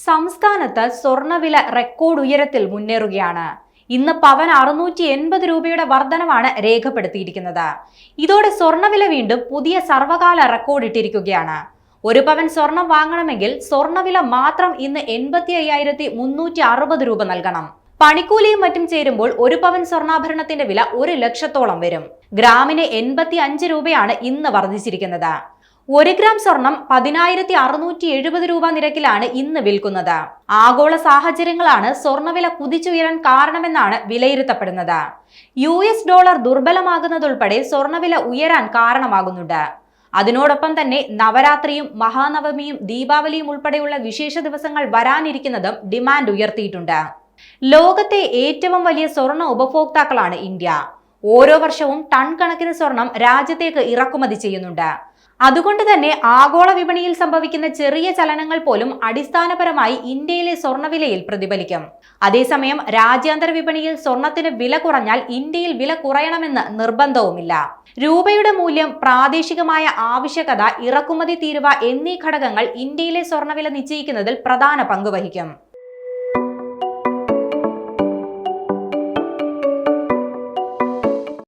സംസ്ഥാനത്ത് സ്വർണ്ണവില റെക്കോർഡ് ഉയരത്തിൽ മുന്നേറുകയാണ്. ഇന്ന് പവൻ 680 രൂപയുടെ വർധനവാണ് രേഖപ്പെടുത്തിയിരിക്കുന്നത്. ഇതോടെ സ്വർണ്ണവില വീണ്ടും പുതിയ സർവകാല റെക്കോർഡ് ഇട്ടിരിക്കുകയാണ്. ഒരു പവൻ സ്വർണം വാങ്ങണമെങ്കിൽ സ്വർണ്ണവില മാത്രം ഇന്ന് 85,360 രൂപ നൽകണം. പണിക്കൂലിയും മറ്റും ചേരുമ്പോൾ ഒരു പവൻ സ്വർണ്ണാഭരണത്തിന്റെ വില 1 ലക്ഷത്തോളം വരും. ഗ്രാമിന് 85 രൂപയാണ് ഇന്ന് വർദ്ധിച്ചിരിക്കുന്നത്. 1 ഗ്രാം സ്വർണം 10,670 രൂപ നിരക്കിലാണ് ഇന്ന് വിൽക്കുന്നത്. ആഗോള സാഹചര്യങ്ങളാണ് സ്വർണ്ണവില കുതിച്ചുയരാൻ കാരണമെന്നാണ് വിലയിരുത്തപ്പെടുന്നത്. US ഡോളർ ദുർബലമാകുന്നതുൾപ്പെടെ സ്വർണ്ണവില ഉയരാൻ കാരണമാകുന്നുണ്ട്. അതിനോടൊപ്പം തന്നെ നവരാത്രിയും മഹാനവമിയും ദീപാവലിയും ഉൾപ്പെടെയുള്ള വിശേഷ ദിവസങ്ങൾ വരാനിരിക്കുന്നതും ഡിമാൻഡ് ഉയർത്തിയിട്ടുണ്ട്. ലോകത്തെ ഏറ്റവും വലിയ സ്വർണ്ണ ഉപഭോക്താക്കളാണ് ഇന്ത്യ. ഓരോ വർഷവും ടൺ കണക്കിന് സ്വർണം രാജ്യത്തേക്ക് ഇറക്കുമതി ചെയ്യുന്നുണ്ട്. അതുകൊണ്ട് തന്നെ ആഗോള വിപണിയിൽ സംഭവിക്കുന്ന ചെറിയ ചലനങ്ങൾ പോലും അടിസ്ഥാനപരമായി ഇന്ത്യയിലെ സ്വർണ്ണവിലയിൽ പ്രതിഫലിക്കും. അതേസമയം രാജ്യാന്തര വിപണിയിൽ സ്വർണത്തിന് വില കുറഞ്ഞാൽ ഇന്ത്യയിൽ വില കുറയണമെന്ന് നിർബന്ധവുമില്ല. രൂപയുടെ മൂല്യം, പ്രാദേശികമായ ആവശ്യകത, ഇറക്കുമതി തീരുവ എന്നീ ഘടകങ്ങൾ ഇന്ത്യയിലെ സ്വർണ്ണവില നിശ്ചയിക്കുന്നതിൽ പ്രധാന പങ്ക് വഹിക്കും.